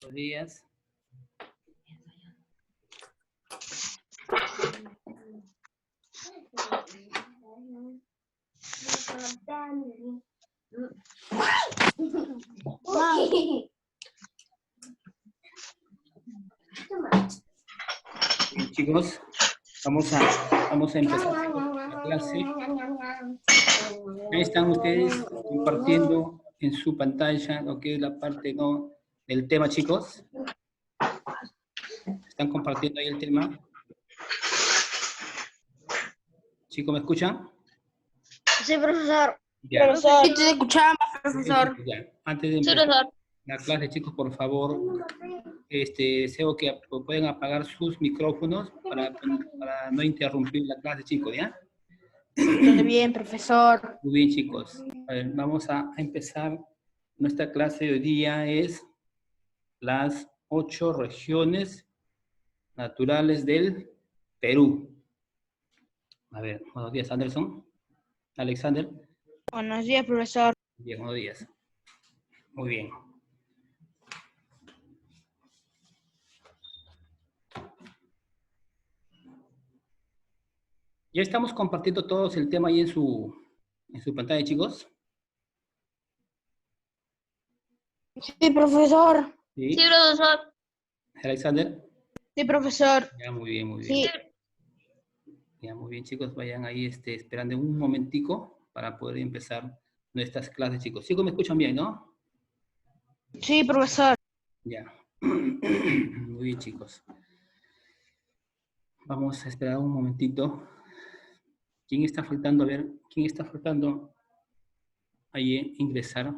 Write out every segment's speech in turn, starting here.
Buenos días. Bien, chicos, vamos a empezar la clase. Ahí están ustedes compartiendo en su pantalla lo que es la parte ¿no? del tema, chicos. ¿Están compartiendo ahí el tema? ¿Chicos, me escuchan? Sí, profesor. Ya. Profesor. Sí, te escuchamos, profesor. Ya. Antes de Sí, empezar profesor. la clase, chicos, por favor, deseo que puedan apagar sus micrófonos para no interrumpir la clase, chicos, ¿ya? Está bien, profesor. Muy bien, chicos. A ver, vamos a empezar. Nuestra clase de hoy día es las 8 regiones naturales del Perú. A ver, buenos días, Anderson. Alexander. Buenos días, profesor. Bien, buenos días. Muy bien. Ya estamos compartiendo todos el tema ahí en su pantalla, chicos. Sí, profesor. Sí, Sí, profesor. Alexander. Sí, profesor. Ya, muy bien, muy bien. Sí. Ya, muy bien, chicos. Vayan ahí esperando un momentico para poder empezar nuestras clases, chicos. Chicos, me escuchan bien, ¿no? Sí, profesor. Ya. Muy bien, chicos. Vamos a esperar un momentito. ¿Quién está faltando? A ver, ¿quién está faltando ahí ingresar?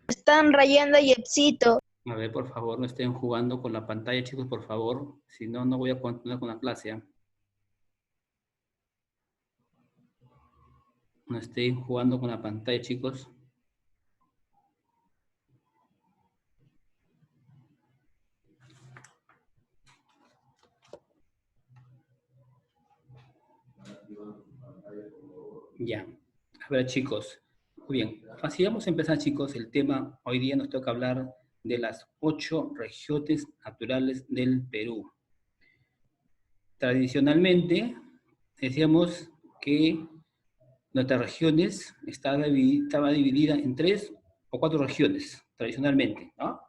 Están rayando y éxito. A ver, por favor, no estén jugando con la pantalla, chicos, por favor. Si no, no voy a continuar con la clase. ¿Ya? No estén jugando con la pantalla, chicos. Ya. A ver, chicos. Muy bien. Así vamos a empezar, chicos. El tema hoy día nos toca hablar de las 8 regiones naturales del Perú. Tradicionalmente, decíamos que nuestras regiones estaba dividida en 3 o 4 regiones, tradicionalmente, ¿no?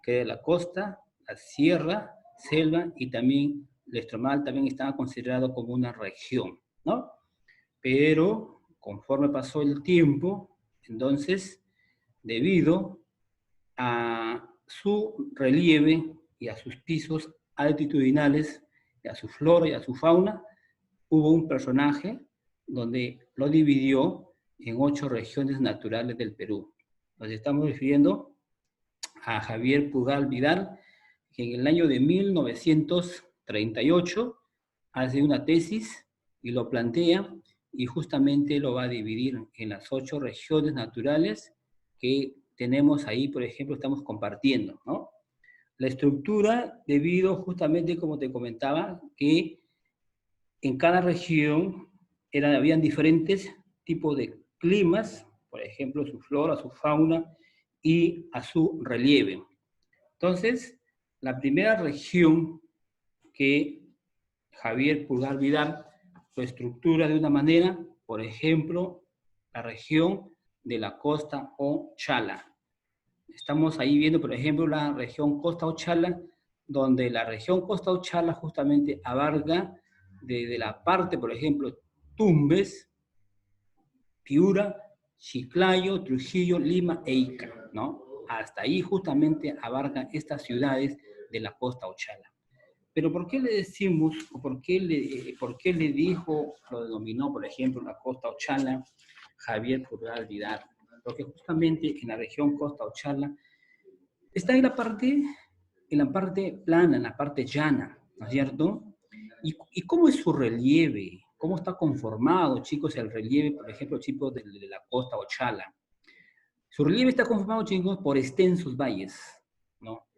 Que era la costa, la sierra, selva y también el extremal también estaba considerado como una región, ¿no? Pero conforme pasó el tiempo, entonces, debido a su relieve y a sus pisos altitudinales, y a su flora y a su fauna, hubo un personaje donde lo dividió en 8 regiones naturales del Perú. Nos estamos refiriendo a Javier Pugal Vidal, que en el año de 1938 hace una tesis y lo plantea y justamente lo va a dividir en las 8 regiones naturales que tenemos ahí, por ejemplo, estamos compartiendo, ¿no? La estructura, debido justamente, como te comentaba, que en cada región habían diferentes tipos de climas, por ejemplo, su flora, su fauna y a su relieve. Entonces, la primera región que Javier Pulgar Vidal lo estructura de una manera, por ejemplo, la región de la costa o Chala. Estamos ahí viendo, por ejemplo, la región costa o Chala, donde la región costa o Chala justamente abarca desde la parte, por ejemplo, Tumbes, Piura, Chiclayo, Trujillo, Lima e Ica, ¿no? Hasta ahí justamente abarcan estas ciudades de la costa Ochala. Pero ¿por qué le decimos, o por qué le dijo, lo denominó, por ejemplo, la costa Ochala, Javier Purgal Vidal? Porque justamente en la región costa Ochala está en la parte plana, en la parte llana, ¿no es cierto? ¿Y cómo es su relieve? ¿Cómo está conformado, chicos, el relieve, por ejemplo, chicos, de la costa Ochala? Su relieve está conformado, chicos, por extensos valles, ¿no?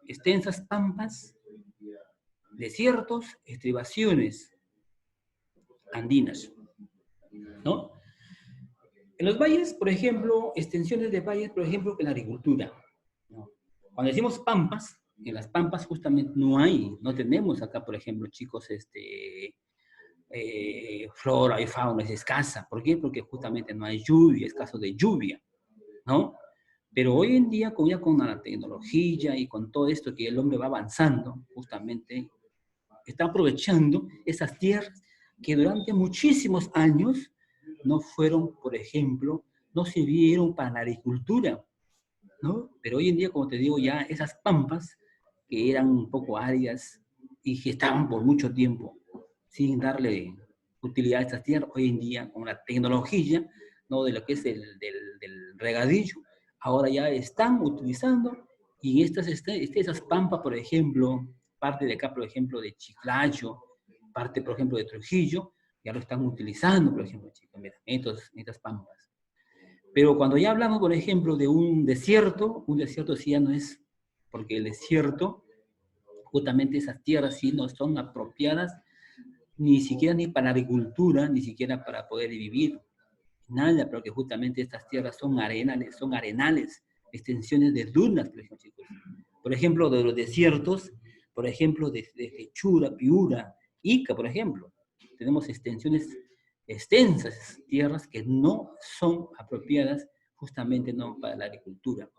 Extensas pampas, desiertos, estribaciones andinas, ¿no? En los valles, por ejemplo, extensiones de valles, por ejemplo, en la agricultura, ¿no? Cuando decimos pampas, en las pampas justamente no tenemos acá, por ejemplo, chicos, flora y fauna es escasa. ¿Por qué? Porque justamente no hay lluvia, escaso de lluvia, ¿no? Pero hoy en día, ya con la tecnología y con todo esto que el hombre va avanzando, justamente está aprovechando esas tierras que durante muchísimos años no fueron, por ejemplo, no sirvieron para la agricultura, ¿no? Pero hoy en día, como te digo, ya esas pampas que eran un poco áridas y que estaban por mucho tiempo sin darle utilidad a estas tierras, hoy en día con la tecnología, ¿no? De lo que es del regadillo, ahora ya están utilizando y esas pampas, por ejemplo, parte de acá, por ejemplo, de Chiclayo, parte, por ejemplo, de Trujillo, ya lo están utilizando, por ejemplo, chicos, mira, estas pampas. Pero cuando ya hablamos, por ejemplo, de un desierto sí ya no es, porque el desierto, justamente esas tierras sí no son apropiadas ni siquiera ni para la agricultura, ni siquiera para poder vivir, nada, porque justamente estas tierras son arenales, extensiones de dunas, por ejemplo, chicos. Por ejemplo, de los desiertos, por ejemplo, de Chura, Piura, Ica, por ejemplo, tenemos extensiones extensas, tierras que no son apropiadas justamente no para la agricultura.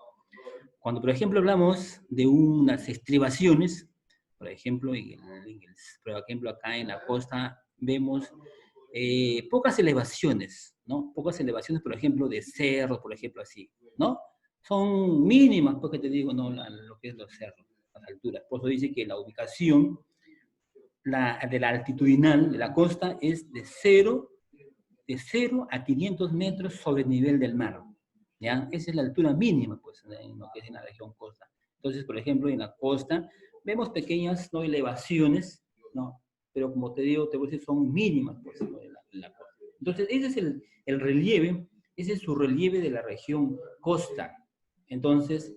Cuando, por ejemplo, hablamos de unas estribaciones, por ejemplo, por ejemplo, acá en la costa vemos pocas elevaciones, ¿no? Pocas elevaciones, por ejemplo, de cerros, por ejemplo, así, ¿no? Son mínimas, porque te digo, ¿no? Lo que es los cerros, las alturas. Por eso dice que la ubicación de la altitudinal de la costa es de 0 a 500 metros sobre el nivel del mar, ¿ya? Esa es la altura mínima, pues, en lo que es en la región costa. Entonces, por ejemplo, en la costa vemos pequeñas, ¿no?, elevaciones, ¿no? Pero como te digo, te voy a decir, son mínimas, pues, ¿no?, en la costa. Entonces, ese es el relieve, ese es su relieve de la región costa. Entonces,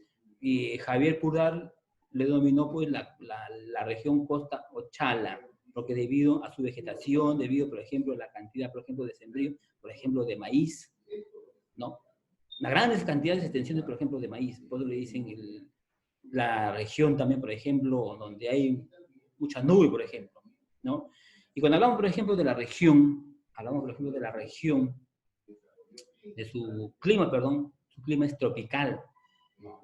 Javier Purdal le dominó, pues, la región costa Ochala, porque debido a su vegetación, debido, por ejemplo, a la cantidad, por ejemplo, de sembrío, por ejemplo, de maíz, ¿no? Las grandes cantidades de extensiones, por ejemplo, de maíz, por eso le dicen la región también, por ejemplo, donde hay mucha nube, por ejemplo, ¿no? Y cuando hablamos, por ejemplo, de la región, hablamos, por ejemplo, de la región, de su clima, perdón, su clima es tropical, ¿no?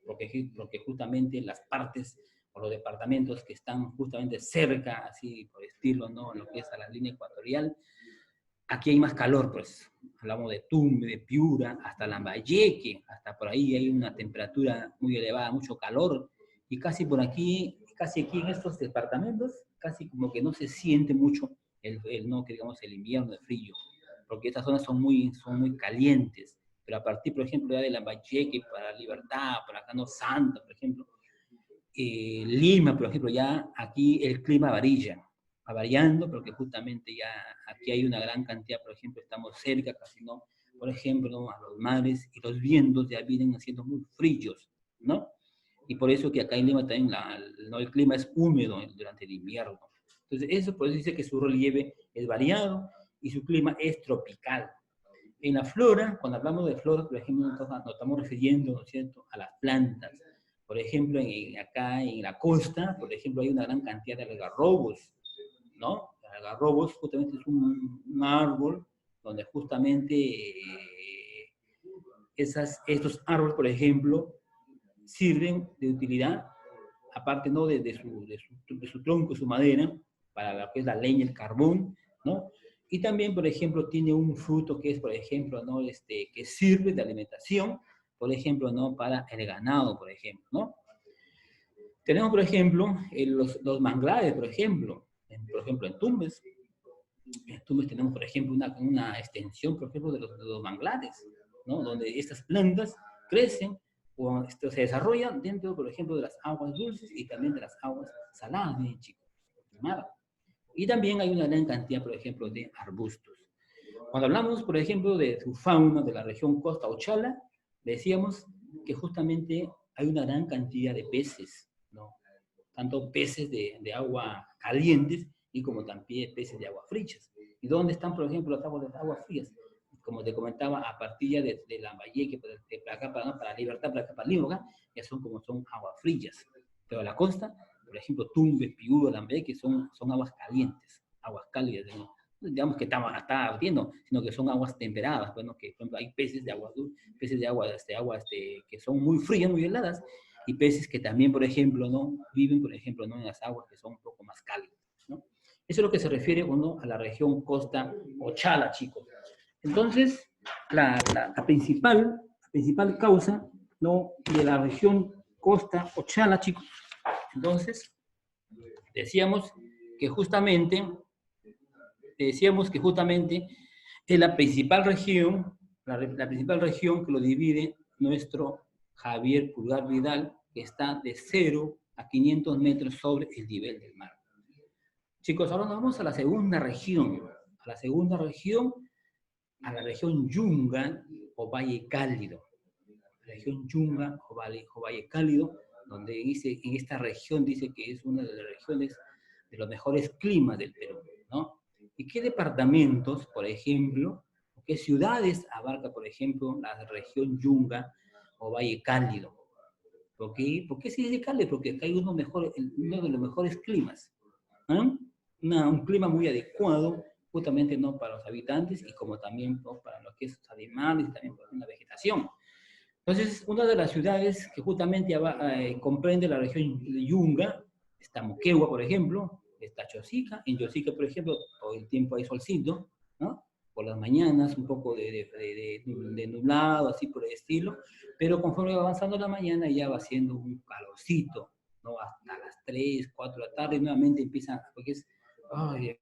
Porque justamente las partes o los departamentos que están justamente cerca, así por estilo, ¿no?, lo que es a la línea ecuatorial, aquí hay más calor, pues. Hablamos de Tumbes, de Piura, hasta Lambayeque, hasta por ahí hay una temperatura muy elevada, mucho calor, y casi por aquí, casi aquí en estos departamentos, casi como que no se siente mucho no, que digamos, el invierno, el frío, porque estas zonas son muy calientes, pero a partir, por ejemplo, ya de Lambayeque para Libertad, para Cano Santa, por ejemplo, Lima, por ejemplo, ya aquí el clima va variando, porque justamente ya aquí hay una gran cantidad, por ejemplo, estamos cerca, casi no, por ejemplo, ¿no?, a los mares, y los vientos ya vienen siendo muy fríos, ¿no? Y por eso que acá en Lima también ¿no?, el clima es húmedo durante el invierno. Entonces, eso por eso dice que su relieve es variado y su clima es tropical. En la flora, cuando hablamos de flora, por ejemplo, nos estamos refiriendo, ¿no es cierto?, a las plantas. Por ejemplo, acá en la costa, por ejemplo, hay una gran cantidad de algarrobos, ¿no? El algarrobos justamente es un árbol donde justamente estos árboles, por ejemplo, sirven de utilidad, aparte, ¿no?, de su tronco, su madera, para lo que es la leña, el carbón, ¿no? Y también, por ejemplo, tiene un fruto que es, por ejemplo, ¿no?, que sirve de alimentación, por ejemplo, ¿no?, para el ganado, por ejemplo, ¿no? Tenemos, por ejemplo, los manglares, por ejemplo, en Tumbes. En Tumbes tenemos, por ejemplo, una extensión, por ejemplo, de los manglares, ¿no?, donde estas plantas crecen o se desarrollan dentro, por ejemplo, de las aguas dulces y también de las aguas saladas, bien chicos, del mar. Y también hay una gran cantidad, por ejemplo, de arbustos. Cuando hablamos, por ejemplo, de su fauna de la región Costa Ochala, decíamos que justamente hay una gran cantidad de peces, ¿no? Tanto peces de agua calientes y como también peces de agua frías. ¿Y dónde están, por ejemplo, las aguas frías? como te comentaba, a partir ya de Lambayeque, de Placa, para Libertad, Placa, para Lima, ya son como son aguas frías. Pero a la costa, por ejemplo, Tumbes, Piura, Lambayeque, son aguas calientes, aguas cálidas, ¿no? Digamos que está ardiendo, sino que son aguas temperadas, bueno, que por ejemplo, hay peces de agua dulce, peces de agua, que son muy frías, muy heladas, y peces que también, por ejemplo, ¿no? Viven, por ejemplo, ¿no? En las aguas que son un poco más cálidas, ¿no? Eso es lo que se refiere, ¿no? A la región costa o chala, chicos. Entonces, la principal causa, ¿no? De la región costa o chala, chicos, entonces, decíamos que justamente es la principal región, la principal región que lo divide nuestro Javier Pulgar Vidal, que está de 0 a 500 metros sobre el nivel del mar. Chicos, ahora nos vamos a la segunda región, a la región Yunga o Valle Cálido. La región Yunga o Valle Cálido, donde dice, en esta región dice que es una de las regiones de los mejores climas del Perú, ¿no? ¿Y qué departamentos, por ejemplo, o qué ciudades abarca, por ejemplo, la región Yunga o Valle Cálido? ¿Por qué se dice cálido? Porque acá hay uno de los mejores climas, ¿no? Un clima muy adecuado, justamente no para los habitantes y como también, ¿no? Para lo que es los animales y también para la vegetación. Entonces, una de las ciudades que justamente comprende la región de Yunga, está Moquegua, por ejemplo, está Chosica. En Chosica, por ejemplo, todo el tiempo hay solcito, ¿no? Por las mañanas, un poco de nublado, así por el estilo, pero conforme va avanzando la mañana ya va siendo un calorcito, ¿no? Hasta las 3, 4 de la tarde nuevamente empieza, porque es, ay,